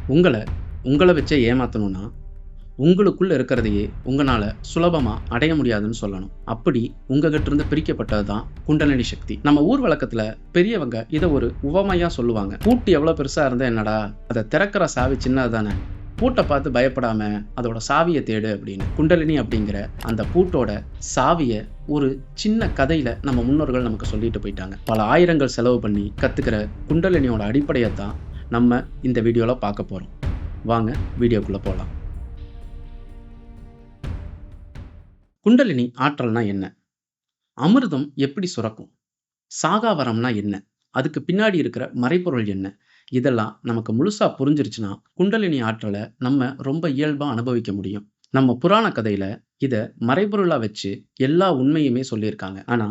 உங்கள உங்கள வச்சே ஏமாத்தணும்னா, உங்களுக்குள்ள இருக்கிறதையே உங்கனால சுலபமா அடைய முடியாதுன்னு சொல்லணும். அப்படி உங்ககிட்ட இருந்து பிரிக்கப்பட்டது தான் குண்டலினி சக்தி. நம்ம ஊர் வழக்கத்துல பெரியவங்க இத ஒரு உவமையா சொல்லுவாங்க. பூட்டு எவ்வளோ பெருசா இருந்தா என்னடா? அத திறக்கிற சாவி சின்னது தானே. பூட்ட பார்த்து பயப்படாம அதோட சாவிய தேடு அப்படின்னு. குண்டலினி அப்படிங்கிற அந்த பூட்டோட சாவிய ஒரு சின்ன கதையில நம்ம முன்னோர்கள் நமக்கு சொல்லிட்டு போயிட்டாங்க. பல ஆயிரங்கள் செலவு பண்ணி கத்துக்கிற குண்டலினியோட அடிப்படையத்தான் நம்ம இந்த வீடியோல பார்க்க போறோம். வாங்க வீடியோக்குள்ள போலாம். குண்டலினி ஆற்றல்னா என்ன? அமிர்தம் எப்படி சுரக்கும்? சாகாவரம்னா என்ன? அதுக்கு பின்னாடி இருக்கிற மறைபொருள் என்ன? இதெல்லாம் நமக்கு முழுசா புரிஞ்சிருச்சுன்னா, குண்டலினி ஆற்றல நம்ம ரொம்ப இயல்பா அனுபவிக்க முடியும். நம்ம புராண கதையில இத மறைபொருளா வச்சு எல்லா உண்மையுமே சொல்லியிருக்காங்க. ஆனா,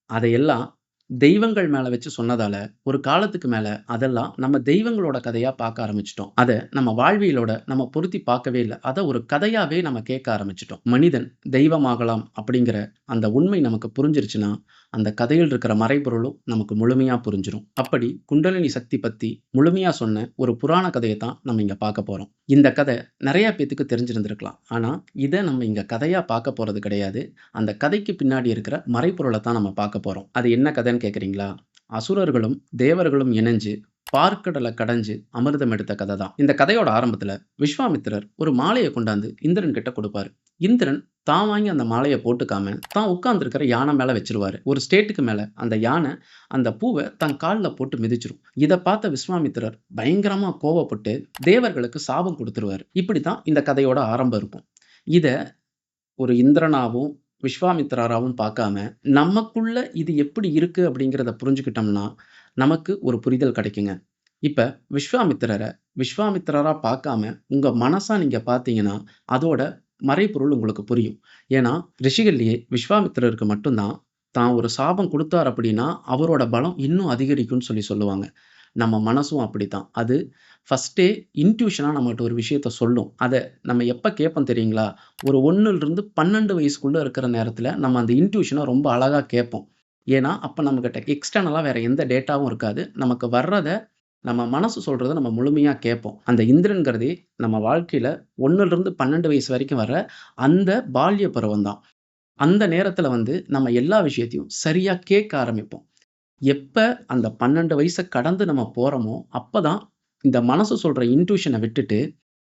அதையெல்லாம் தெய்வங்கள் மேல வச்சு சொன்னதால, ஒரு காலத்துக்கு மேல அதெல்லாம் நம்ம தெய்வங்களோட கதையா பார்க்க ஆரம்பிச்சுட்டோம். அத நம்ம வாழ்வியலோட நம்ம பொருத்தி பார்க்கவே இல்ல. அத ஒரு கதையாவே நம்ம கேட்க ஆரம்பிச்சுட்டோம். மனிதன் தெய்வமாகலாம் அப்படிங்கிற அந்த உண்மை நமக்கு புரிஞ்சிருச்சுன்னா, அந்த கதையில் இருக்கிற மறைபொருளும் நமக்கு முழுமையா புரிஞ்சிரும். அப்படி குண்டலினி சக்தி பத்தி முழுமையா சொன்ன ஒரு புராண கதைய தான் நம்ம இங்க பார்க்க போறோம். இந்த கதை நெறைய பேத்துக்கு தெரிஞ்சிருந்திருக்கலாம். ஆனா, இத நம்ம இங்க கதையா பார்க்க போறது கிடையாது. அந்த கதைக்கு பின்னாடி இருக்கிற மறைபொருள தான் நம்ம பார்க்க போறோம். அது என்ன கதைன்னு கேட்கிறீங்களா? அசுரர்களும், தேவர்களும் இணைஞ்சு பார்க்கடல கடைஞ்சு அமிர்தம் எடுத்த கதை தான். இந்த கதையோட ஆரம்பத்துல விஸ்வாமித்திரர் ஒரு மாலைய கொண்டாந்து இந்திரன் கிட்ட கொடுப்பாரு. இந்திரன் தான் வாங்கி அந்த மாலைய போட்டுக்காம, தான் உட்கார்ந்திருக்கிற யானை மேல வச்சிருவாரு. ஒரு ஸ்டேட்டுக்கு மேல அந்த யானை அந்த பூவ தன் கால்ல போட்டு மிதிச்சிரும். இத பார்த்த விஸ்வாமித்திரர் பயங்கரமா கோவப்பட்டு தேவர்களுக்கு சாபம் குடுத்துருவாரு. இப்படித்தான் இந்த கதையோட ஆரம்பம் இருக்கும். இத ஒரு இந்திரனாவும், விஸ்வாமித்திரராவும் பார்க்காம, நமக்குள்ள இது எப்படி இருக்கு அப்படிங்கிறத புரிஞ்சுக்கிட்டோம்னா, நமக்கு ஒரு புரிதல் கிடைக்குங்க. இப்ப விஸ்வாமித்திரர விஸ்வாமித்திரரா பார்க்காம, உங்க மனசா நீங்க பார்த்தீங்கன்னா, அதோட மறைபொருள் உங்களுக்கு புரியும். ஏன்னா, ரிஷிகள்லயே விஸ்வாமித்திரருக்கு மட்டும் தான், தான் ஒரு சாபம் குடுத்தார் அப்படின்னா, அவரோட பலம் இன்னும் அதிகரிக்கும்னு சொல்லுவாங்க. நம்ம மனசும் அப்படித்தான். அது ஃபர்ஸ்ட்டே இன்ட்யூஷனா நம்மட்ட ஒரு விஷயத்த சொல்லும். அத நம்ம எப்ப கேட்போம் தெரியுங்களா? ஒரு 1லிருந்து 12 வயசுக்குள்ள இருக்கிற நேரத்துல, நம்ம அந்த இன்ட்யூஷன ரொம்ப அழகா கேட்போம். ஏன்னா, அப்ப நம்மகிட்ட எக்ஸ்டர்னலா வேற எந்த டேட்டாவும் இருக்காது. நமக்கு வர்றத நம்ம மனசு சொல்றத நம்ம முழுமையா கேட்போம். அந்த இந்திரன்கிறதே நம்ம வாழ்க்கையில 1லிருந்து 12 வயசு வரைக்கும் வர்ற அந்த பால்ய பருவம் தான். அந்த நேரத்துல நம்ம எல்லா விஷயத்தையும் சரியா கேட்க ஆரம்பிப்போம். எப்ப அந்த 12 வயச கடந்து நம்ம போறோமோ, அப்பதான் இந்த மனசு சொல்ற இன்ட்யூஷன விட்டுட்டு,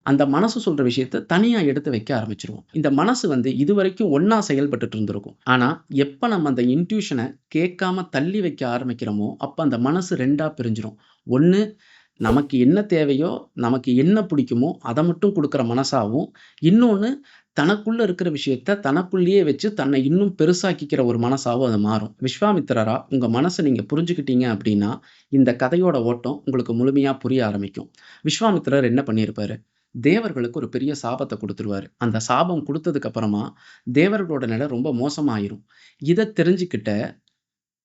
அந்த மனசு சொல்ற விஷயத்த தனியா எடுத்து வைக்க ஆரம்பிச்சுருவோம். இந்த மனசு இதுவரைக்கும் ஒண்ணா செயல்பட்டுட்டு இருந்திருக்கும். ஆனா, எப்ப நம்ம அந்த இன்ட்யூஷன கேட்காம தள்ளி வைக்க ஆரம்பிக்கிறோமோ, அப்ப அந்த மனசு 2ஆ பிரிஞ்சிரும். ஒண்ணு நமக்கு என்ன தேவையோ, நமக்கு என்ன பிடிக்குமோ, அத மட்டும் குடுக்குற மனசாவும், இன்னொன்னு தனக்குள்ள இருக்கிற விஷயத்த தனக்குள்ளேயே வச்சு தன்னை இன்னும் பெருசாக்கிக்கிற ஒரு மனசாவும் அது மாறும். விஸ்வாமித்திரரா உங்க மனச நீங்க புரிஞ்சுக்கிட்டீங்க அப்படின்னா, இந்த கதையோட ஓட்டம் உங்களுக்கு முழுமையா புரிய ஆரம்பிக்கும். விஸ்வாமித்திரர் என்ன பண்ணியிருப்பாரு? தேவர்களுக்கு ஒரு பெரிய சாபத்த குடுத்துருவாரு. அந்த சாபம் குடுத்ததுக்கு அப்புறமா, தேவர்களோட நிலை ரொம்ப மோசமாயிரும். இத தெரிஞ்சுக்கிட்ட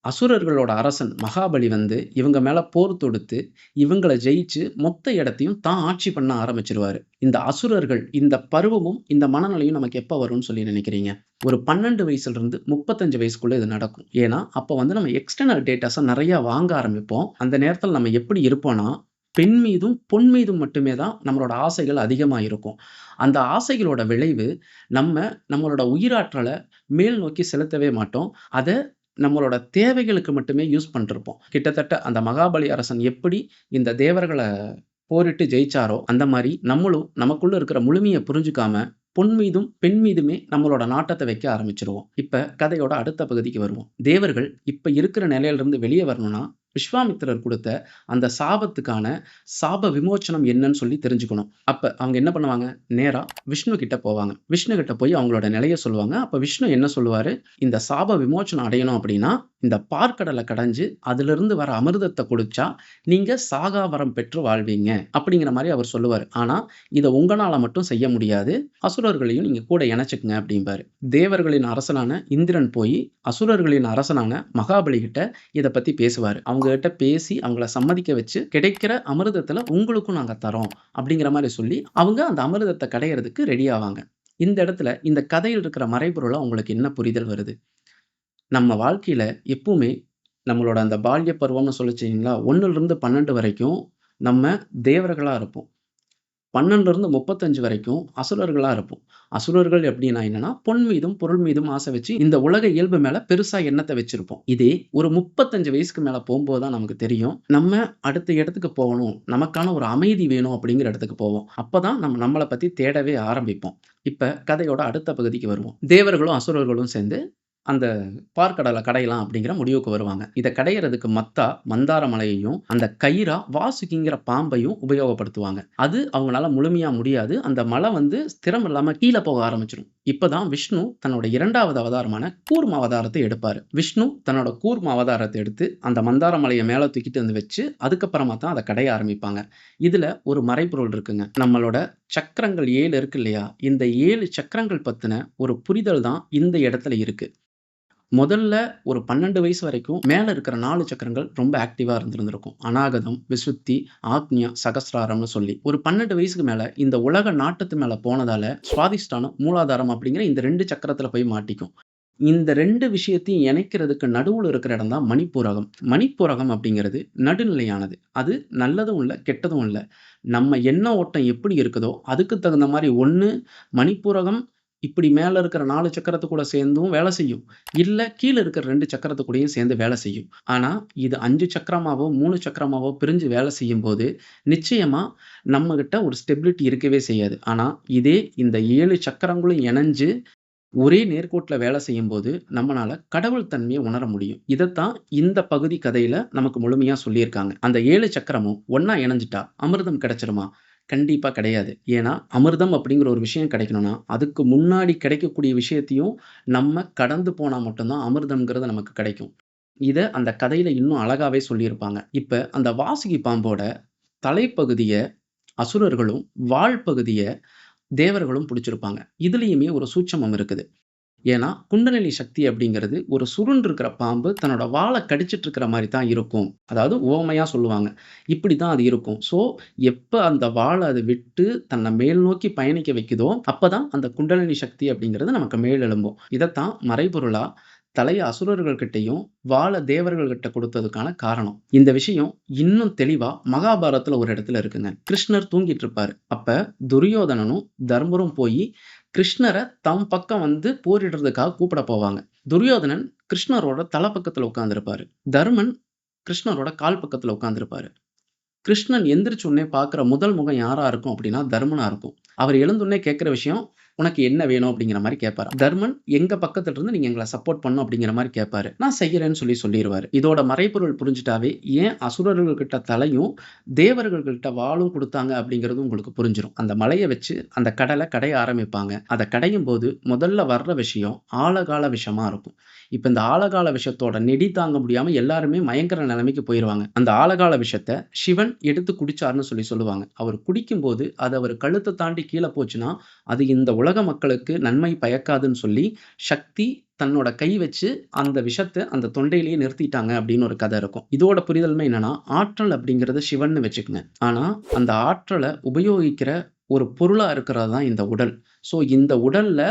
அசுரர்களோட அரசன் மகாபலி இவங்க மேல போர் தொடுத்து, இவங்கள ஜெயிச்சு மொத்த இடத்தையும் தான் ஆட்சி பண்ண ஆரம்பிச்சுருவாரு. இந்த அசுரர்கள், இந்த பருவமும், இந்த மனநிலையும் நமக்கு எப்ப வரும்னு சொல்லி நினைக்கிறீங்க? ஒரு 12 வயசுலருந்து 35 வயசுக்குள்ள இது நடக்கும். ஏன்னா, அப்ப நம்ம எக்ஸ்டர்னல் டேட்டாஸ நெறைய வாங்க ஆரம்பிப்போம். அந்த நேரத்துல நம்ம எப்படி இருப்போம்னா, பெண் மீதும், பொன் மீதும் மட்டுமே தான் நம்மளோட ஆசைகள் அதிகமா இருக்கும். அந்த ஆசைகளோட விளைவு, நம்ம நம்மளோட உயிராற்றல மேல் நோக்கி செலுத்தவே மாட்டோம். அத நம்மளோட தேவைகளுக்கு மட்டுமே யூஸ் பண்ணிருப்போம். கிட்டத்தட்ட அந்த மகாபலி அரசன் எப்படி இந்த தேவர்கள போரிட்டு ஜெயிச்சாரோ, அந்த மாரி நம்மளும் நமக்குள்ள இருக்கிற முழுமைய புரிஞ்சுக்காம, பொன் மீதும், பெண் மீதுமே நம்மளோட நாட்டத்த வைக்க ஆரம்பிச்சுருவோம். இப்ப கதையோட அடுத்த பகுதிக்கு வருவோம். தேவர்கள் இப்ப இருக்கிற நிலையிலிருந்து வெளிய வரணும்னா, விஸ்வாமித்திரர் குடுத்த அந்த சாபத்துக்கான சாப விமோச்சனம் என்னன்னு சொல்லி தெரிஞ்சுக்கணும். அப்ப அவங்க என்ன பண்ணுவாங்க? நேரா விஷ்ணு கிட்ட போவாங்க. விஷ்ணு கிட்ட போய் அவங்களோட நிலைய சொல்லுவாங்க. அப்ப விஷ்ணு என்ன சொல்லுவாரு? இந்த சாப விமோச்சனம் அடையணும் அப்படின்னா, இந்த பார்க்கடல கடைஞ்சு அதிலிருந்து வர அமிர்தத்த குடிச்சா, நீங்க சாகா வரம் பெற்று வாழ்வீங்க. அப்படிங்கிற மாரி அவர் சொல்லுவாரு. ஆனா, இத உங்கனால மட்டும் செய்ய முடியாது. அசுரர்களையும் நீங்க கூட இணைச்சுக்கங்க அப்படிம்பாரு. தேவர்களின் அரசனான இந்திரன் போயி, அசுரர்களின் அரசனான மகாபலி கிட்ட இத பத்தி பேசுவாரு. அவங்க கிட்ட பேசி அவங்கள சம்மதிக்க வச்சு, கிடைக்கிற அமிர்தத்துல உங்களுக்கும் நாங்க தர்றோம். அப்படிங்கிற மாரி சொல்லி, அவங்க அந்த அமிர்தத்த கடையறதுக்கு ரெடி ஆவாங்க. இந்த இடத்துல இந்த கதையில் இருக்கிற மறைபொருளா உங்களுக்கு என்ன புரிதல் வருது? நம்ம வாழ்க்கையில எப்பவுமே நம்மளோட அந்த பால்ய பருவம்னு சொல்லிச்சீங்களா, 1லிருந்து 12 வரைக்கும் நம்ம தேவர்களா இருப்போம். 12லிருந்து 35 வரைக்கும் அசுரர்களா இருப்போம். அசுரர்கள் எப்படின்னா என்னன்னா, பொன் மீதும், பொருள் மீதும் ஆசை வச்சு இந்த உலக இயல்பு மேல பெருசா எண்ணத்த வச்சிருப்போம். இதே ஒரு 35 வயசுக்கு மேல போம்போது தான் நமக்கு தெரியும். நம்ம அடுத்த இடத்துக்கு போகணும். நமக்கான ஒரு அமைதி வேணும் அப்படிங்கிற இடத்துக்கு போவோம். அப்பதான் நம்ம நம்மள பத்தி தேடவே ஆரம்பிப்போம். இப்ப கதையோட அடுத்த பகுதிக்கு வருவோம். தேவர்களும், அசுரர்களும் சேர்ந்து அந்த பாற்கடல கடையலாம் அப்படிங்கிற முடிவுக்கு வருவாங்க. இத கடையறதுக்கு மத்தா மந்தார மலையையும், அந்த கயிறா வாசுகிங்கிற பாம்பையும் உபயோகப்படுத்துவாங்க. அது அவங்களால முழுமையா முடியாது. அந்த மலை வந்து ஸ்திரம் இல்லாம கீழ போக ஆரம்பிச்சுரும். இப்பதான் விஷ்ணு தன்னோட 2வது அவதாரமான கூர்ம அவதாரத்த எடுப்பாரு. விஷ்ணு தன்னோட கூர்ம அவதாரத்த எடுத்து அந்த மந்தார மலைய மேல தூக்கிட்டு வந்து வச்சு, அதுக்கப்புறமா தான் அத கடைய ஆரம்பிப்பாங்க. இதுல ஒரு மறைபொருள் இருக்குங்க. நம்மளோட சக்கரங்கள் 7 இருக்கு இல்லையா? இந்த 7 சக்கரங்கள் பத்தின ஒரு புரிதல் தான் இந்த இடத்துல இருக்கு. முதல்ல ஒரு 12 வயசு வரைக்கும் மேல இருக்கிற 4 சக்கரங்கள் ரொம்ப ஆக்டிவா இருந்திருந்திருக்கும். அநாகதம், விசுத்தி, ஆக்ஞா, சகஸ்ராரம்னு சொல்லி. ஒரு 12 வயசுக்கு மேல இந்த உலக நாட்டத்து மேல போனதால, சுவாதிஷ்டானம், மூலாதாரம் அப்படிங்கிற இந்த 2 சக்கரத்துல போய் மாட்டிக்கும். இந்த 2 விஷயத்தையும் இணைக்கிறதுக்கு நடுவுல இருக்கிற இடம் தான் மணிப்பூரகம். மணிப்பூரகம் அப்படிங்கிறது நடுநிலையானது. அது நல்லதும் இல்ல, கெட்டதும் இல்ல. நம்ம எண்ண ஓட்டம் எப்படி இருக்குதோ, அதுக்கு தகுந்த மாரி ஒண்ணு மணிப்பூரகம் இப்படி மேல இருக்கிற 4 சக்கரத்து கூட சேர்ந்தும் வேலை செய்யும். இல்ல கீழ இருக்கிற 2 சக்கரத்து கூடயும் சேர்ந்து வேலை செய்யும். ஆனா, இது 5 சக்கரமாவோ, 3 சக்கரமாவோ பிரிஞ்சு வேலை செய்யும்போது, நிச்சயமா நம்மகிட்ட ஒரு ஸ்டெபிலிட்டி இருக்கவே செய்யாது. ஆனா, இதே இந்த 7 சக்கரங்களும் இணைஞ்சு ஒரே நேர்கோட்டுல வேலை செய்யும்போது, நம்மனால கடவுள் தன்மைய உணர முடியும். இதத்தான் இந்த பகுதி கதையில நமக்கு முழுமையா சொல்லியிருக்காங்க. அந்த 7 சக்கரமும் ஒண்ணா இணைஞ்சுட்டா அமிர்தம் கிடைச்சிருமா? கண்டிப்பா கிடையாது. ஏன்னா, அமிர்தம் அப்படிங்கிற ஒரு விஷயம் கிடைக்கணும்னா, அதுக்கு முன்னாடி கிடைக்கக்கூடிய விஷயத்தையும் நம்ம கடந்து போனா மட்டும் தான் அமிர்தம்ங்கிறது நமக்கு கிடைக்கும். இத அந்த கதையில இன்னும் அழகாவே சொல்லியிருப்பாங்க. இப்ப அந்த வாசுகி பாம்போட தலைப்பகுதிய அசுரர்களும், வால் பகுதிய தேவர்களும் புடிச்சிருப்பாங்க. இதுலயுமே ஒரு சூட்சமம் இருக்குது. ஏன்னா, குண்டலினி சக்தி அப்படிங்கிறது ஒரு சுருண்டு இருக்கிற பாம்பு தன்னோட வால கடிச்சிட்டு இருக்கிற மாரி தான் இருக்கும். அதாவது உவமையா சொல்லுவாங்க. இப்படி தான் அது இருக்கும். ஸோ, எப்ப அந்த வால அது விட்டு தன்னை மேல் நோக்கி பயணிக்க வைக்குதோ, அப்பதான் அந்த குண்டலினி சக்தி அப்படிங்கிறது நமக்கு மேல் எழும்பும். இதத்தான் மறைபொருளா தலைய அசுரர்கள் கிட்டயும், வால தேவர்கள் கிட்ட குடுத்ததுக்கான காரணம். இந்த விஷயம் இன்னும் தெளிவா மகாபாரதத்துல ஒரு இடத்துல இருக்குங்க. கிருஷ்ணர் தூங்கிட்டு இருப்பாரு. அப்ப துரியோதனனும், தர்மரும் போயி கிருஷ்ணர தம் பக்கம் வந்து போரிடுறதுக்காக கூப்பிட போவாங்க. துரியோதனன் கிருஷ்ணரோட தல பக்கத்துல உட்கார்ந்திருப்பாரு. தருமன் கிருஷ்ணரோட கால் பக்கத்துல உட்கார்ந்திருப்பாரு. கிருஷ்ணன் எந்திரிச்ச உடனே பார்க்குற முதல் முகம் யாரா இருக்கும் அப்படின்னா, தருமனா இருக்கும். அவர் எழுந்தவுடனே கேட்கிற விஷயம், "உனக்கு என்ன வேணும்?" அப்படிங்கிற மாரி கேட்பாராம். தருமன் எங்க பக்கத்துல இருந்து நீங்க எங்கள சப்போர்ட் பண்ணணும் அப்படிங்கிற மாரி கேட்பாரு. நான் செய்யறேன்னு சொல்லிருவாரு. இதோட மறைபொருள் புரிஞ்சுட்டாவே, ஏன் அசுரர்கள் கிட்ட தலையும், தேவர்கள் கிட்ட வாளும் குடுத்தாங்க அப்படிங்கிறது உங்களுக்கு புரிஞ்சிரும். அந்த மலைய வச்சு அந்த கடல கடைய ஆரம்பிப்பாங்க. அத கடையும்போது முதல்ல வர்ற விஷயம் ஆழகால விஷமா இருக்கும். இப்ப இந்த ஆழகால விஷத்தோட நெடி தாங்க முடியாம எல்லாருமே மயங்கற நிலைமைக்கு போயிருவாங்க. அந்த ஆழகால விஷத்த சிவன் எடுத்து குடிச்சார்ன்னு சொல்லுவாங்க. அவர் குடிக்கும்போது அது அவர் கழுத்த தாண்டி கீழ போச்சுன்னா, அது இந்த உலக மக்களுக்கு நன்மை பயக்காதுன்னு சொல்லி, சக்தி தன்னோட கை வச்சு அந்த விஷத்த அந்த தொண்டையிலேயே நிறுத்திட்டாங்க அப்படின்னு ஒரு கதை இருக்கும். இதோட புரிதலுமே என்னன்னா, ஆற்றல் அப்படிங்கிறது சிவன்னு வச்சுக்கங்க. ஆனா, அந்த ஆற்றல உபயோகிக்கிற ஒரு பொருளா இருக்கிறது தான் இந்த உடல். ஸோ இந்த உடல்ல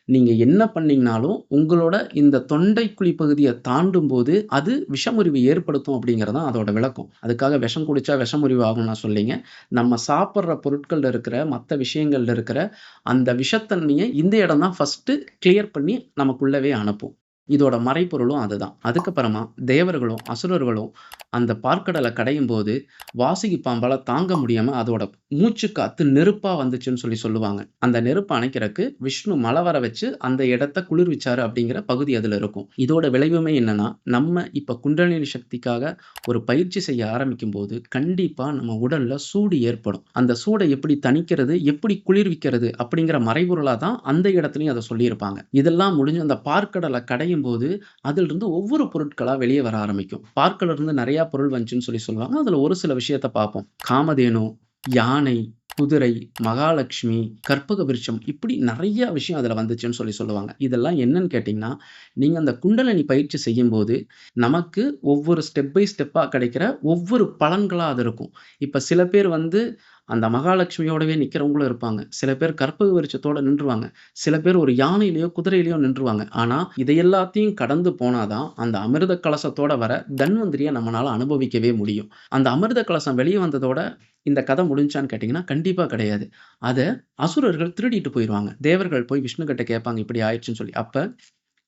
நீங்க என்ன பண்ணீங்கனாலும், உங்களோட இந்த தொண்டைக்குழி பகுதிய தாண்டும்போது, அது விஷமுறிவு ஏற்படுத்தும் அப்படிங்கிறது தான் அதோட விளக்கம். அதுக்காக விஷம் குடிச்சா விஷமுறிவு ஆகும்னு நான் சொல்லலைங்க. நம்ம சாப்பிடுற பொருட்கள்ல இருக்கிற, மத்த விஷயங்கள்ல இருக்கிற அந்த விஷத்தன்மைய இந்த இடம் தான் ஃபர்ஸ்ட்டு கிளியர் பண்ணி நமக்குள்ளவே அனுப்பும். இதோட மறைபொருளும் அதுதான். அதுக்கப்புறமா தேவர்களும், அசுரர்களும் அந்த பாற்கடல கடையும்போது, வாசுகி பாம்பால தாங்க முடியாம அதோட மூச்சு காத்து நெருப்பா வந்துச்சுன்னு சொல்லுவாங்க. அந்த நெருப்ப அணைக்கிறக்கு விஷ்ணு மழை வர வச்சு அந்த இடத்த குளிர்விச்சாரு அப்படிங்கிற பகுதி அதுல இருக்கும். இதோட விளைவுமே என்னன்னா, நம்ம இப்ப குண்டலினி சக்திக்காக ஒரு பயிற்சி செய்ய ஆரம்பிக்கும்போது, கண்டிப்பா நம்ம உடல்ல சூடு ஏற்படும். அந்த சூட எப்படி தணிக்கிறது, எப்படி குளிர்விக்கிறது அப்படிங்கிற மறைபொருளா தான் அந்த இடத்துலயும் அத சொல்லியிருப்பாங்க. இதெல்லாம் முடிஞ்சு அந்த பாற்கடல கடையும்போது, அதிலிருந்து ஒவ்வொரு பொருட்களா வெளிய வர ஆரம்பிக்கும். பார்க்ல இருந்து நெறைய பொருள் வந்துச்சுன்னு சொல்லுவாங்க. அதுல ஒரு சில விஷயத்த பார்ப்போம். காமதேனு, யானை, குதிரை, மகாலட்சுமி, கற்பக விருட்சம் இப்படி நெறைய விஷயம் அதுல வந்துச்சுன்னு சொல்லுவாங்க. இதெல்லாம் என்னன்னு கேட்டீங்கன்னா, நீங்க அந்த குண்டலினி பயிற்சி செய்யும்போது, நமக்கு ஒவ்வொரு ஸ்டெப் பை ஸ்டெப்பா கிடைக்கிற ஒவ்வொரு பலன்களா அது இருக்கும். இப்ப சில பேர் வந்து அந்த மகாலட்சுமியோடவே நிக்கிறவங்களும் இருப்பாங்க. சில பேர் கற்பக விருட்சத்தோட நின்றுவாங்க. சில பேர் ஒரு யானையிலயோ, குதிரையிலயோ நின்றுவாங்க. ஆனா, இதை எல்லாத்தையும் கடந்து போனா தான், அந்த அமிர்த கலசத்தோட வர தன்வந்திரிய நம்மனால அனுபவிக்கவே முடியும். அந்த அமிர்த கலசம் வெளிய வந்ததோட இந்த கதை முடிஞ்சான்னு கேட்டீங்கன்னா, கண்டிப்பா கிடையாது. அத அசுரர்கள் திருடிட்டு போயிருவாங்க. தேவர்கள் போய் விஷ்ணு கிட்ட கேட்பாங்க, இப்படி ஆயிடுச்சுன்னு சொல்லி. அப்ப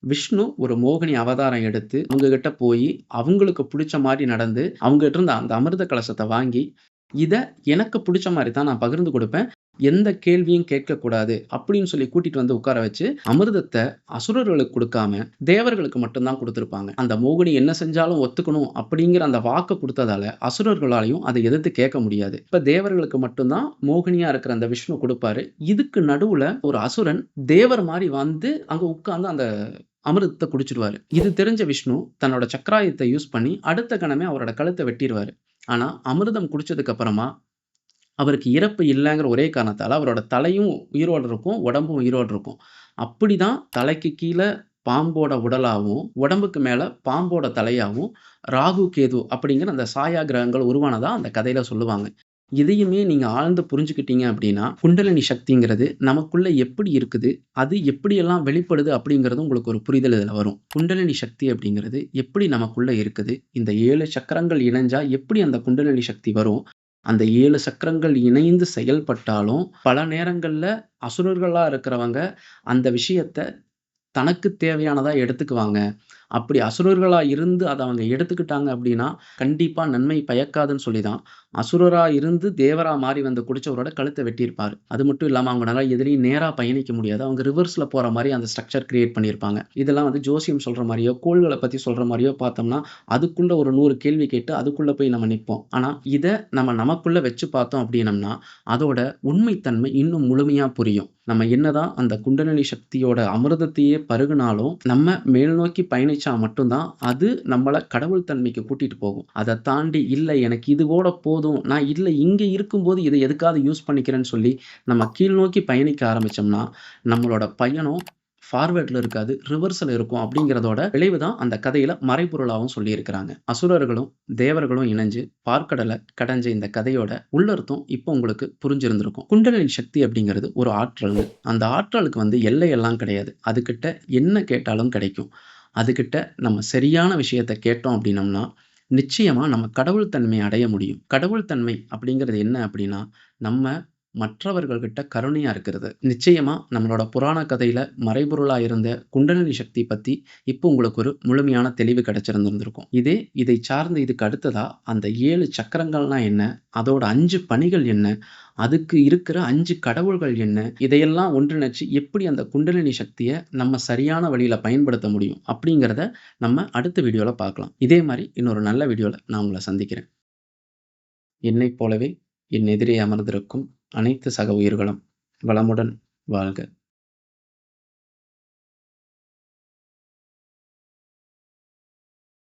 விஷ்ணு ஒரு மோகினி அவதாரம் எடுத்து, அவங்க கிட்ட போயி, அவங்களுக்கு புடிச்ச மாரி நடந்து, அவங்ககிட்ட இருந்த அந்த அமிர்த கலசத்த வாங்கி, "இத எனக்கு புடிச்ச மாரி தான் நான் பகிர்ந்து குடுப்பேன். எந்த கேள்வியும் கேட்கக்கூடாது." அப்படின்னு சொல்லி கூட்டிட்டு வந்து உட்கார வச்சு, அமிர்தத்த அசுரர்களுக்கு குடுக்காம, தேவர்களுக்கு மட்டும் தான் குடுத்திருப்பாங்க. அந்த மோகினி என்ன செஞ்சாலும் ஒத்துக்கணும் அப்படிங்கிற அந்த வாக்க குடுத்ததால, அசுரர்களாலயும் அத எதிர்த்து கேட்க முடியாது. இப்ப தேவர்களுக்கு மட்டும் தான் மோகினியா இருக்கிற அந்த விஷ்ணு குடுப்பாரு. இதுக்கு நடுவுல ஒரு அசுரன் தேவர் மாரி வந்து அங்க உட்கார்ந்து அந்த அமிர்தத்த குடிச்சிருவாரு. இது தெரிஞ்ச விஷ்ணு தன்னோட சக்கராயுதத்த யூஸ் பண்ணி அடுத்த கணமே அவரோட கழுத்த வெட்டிருவாரு. ஆனா, அமிர்தம் குடிச்சதுக்கு அப்புறமா அவருக்கு இறப்பு இல்லங்கிற ஒரே காரணத்தால அவரோட தலையும் உயிரோட இருக்கும், உடம்பும் உயிரோட இருக்கும். அப்படிதான் தலைக்கு கீழ பாம்போட உடலாவும், உடம்புக்கு மேல பாம்போட தலையாவும் ராகு, கேது அப்படிங்கிற அந்த சாயா கிரகங்கள் உருவானதா அந்த கதையில சொல்லுவாங்க. இதையுமே நீங்க ஆழ்ந்து புரிஞ்சுக்கிட்டீங்க அப்படின்னா, குண்டலினி சக்திங்கிறது நமக்குள்ள எப்படி இருக்குது? அது எப்படியெல்லாம் வெளிப்படுது? அப்படிங்கிறது உங்களுக்கு ஒரு புரிதல் இதுல வரும். குண்டலினி சக்தி அப்படிங்கிறது எப்படி நமக்குள்ள இருக்குது? இந்த 7 சக்கரங்கள் இணைஞ்சா எப்படி அந்த குண்டலினி சக்தி வரும்? அந்த 7 சக்கரங்கள் இணைந்து செயல்பட்டாலும், பல நேரங்கள்ல அசுரர்களா இருக்கிறவங்க அந்த விஷயத்த தனக்கு தேவையானதா எடுத்துக்குவாங்க. அப்படி அசுரர்களா இருந்து அத அவங்க எடுத்துக்கிட்டாங்க அப்படின்னா, கண்டிப்பா நன்மை பயக்காதுன்னு சொல்லி தான், அசுரரா இருந்து தேவரா மாறி வந்து குடிச்சவரோட கழுத்த வெட்டியிருப்பாரு. அது மட்டும் இல்லாம அவங்கனால எதிலயும் நேரா பயணிக்க முடியாது. அவங்க ரிவர்ஸ்ல போற மாரி அந்த ஸ்ட்ரக்சர் கிரியேட் பண்ணியிருப்பாங்க. இதெல்லாம் வந்து ஜோசியம் சொல்ற மாரியோ, கோள்கள பத்தி சொல்ற மாரியோ பார்த்தோம்னா, அதுக்குள்ள ஒரு 100 கேள்வி கேட்டு அதுக்குள்ள போய் நம்ம நிப்போம். ஆனா, இத நம்ம நமக்குள்ள வச்சு பார்த்தோம் அப்படின்னம்னா, அதோட உண்மைத்தன்மை இன்னும் முழுமையா புரியும். நம்ம என்னதான் அந்த குண்டலினி சக்தியோட அமிர்தத்தையே பருகுனாலும், நம்ம மேல் நோக்கி பயணிச்சா மட்டும் தான், அது நம்மள கடவுள் தன்மைக்கு கூட்டிட்டு போகும். அத தாண்டி இல்ல எனக்கு இது கூட போதும். நான் இல்ல இங்க இருக்கும்போது இத எதுக்காவது யூஸ் பண்ணிக்கிறேன்னு சொல்லி, நம்ம கீழ் நோக்கி பயணிக்க ஆரம்பிச்சோம்னா, நம்மளோட பயணம் ஃபார்வர்ட்ல இருக்காது. ரிவர்ஸ்ல இருக்கும் அப்படிங்கிறதோட விளைவு தான் அந்த கதையில மறைபொருளாவும் சொல்லியிருக்கிறாங்க. அசுரர்களும், தேவர்களும் இணைஞ்சு பார்க்கடல கடைஞ்ச இந்த கதையோட உள்ளர்த்தம் இப்போ உங்களுக்கு புரிஞ்சிருந்திருக்கும். குண்டலினி சக்தி அப்படிங்கிறது ஒரு ஆற்றல்ங்க. அந்த ஆற்றலுக்கு வந்து எல்லையெல்லாம் கிடையாது. அதுகிட்ட என்ன கேட்டாலும் கிடைக்கும். அதுகிட்ட நம்ம சரியான விஷயத்த கேட்டோம் அப்படின்னம்னா, நிச்சயமா நம்ம கடவுள் தன்மைய அடைய முடியும். கடவுள் தன்மை அப்படிங்கிறது என்ன அப்படின்னா, நம்ம மற்றவர்கள்கிட்ட கருணையா இருக்கிறது. நிச்சயமா நம்மளோட புராண கதையில மறைபொருளா இருந்த குண்டலினி சக்தி பத்தி இப்போ உங்களுக்கு ஒரு முழுமையான தெளிவு கிடைச்சிருந்திருந்திருக்கும். இதை சார்ந்து இதுக்கு அடுத்ததா அந்த 7 சக்கரங்கள்னா என்ன? அதோட 5 பணிகள் என்ன? அதுக்கு இருக்கிற 5 கடவுள்கள் என்ன? இதையெல்லாம் ஒன்றிணைச்சு எப்படி அந்த குண்டலினி சக்திய நம்ம சரியான வழியில பயன்படுத்த முடியும்? அப்படிங்கிறத நம்ம அடுத்த வீடியோல பார்க்கலாம். இதே மாரி இன்னொரு நல்ல வீடியோல நான் உங்கள சந்திக்கிறேன். என்னைப் போலவே என் எதிரே அமர்ந்திருக்கும் அனைத்து சக உயிர்களும் வளமுடன் வாழ்க!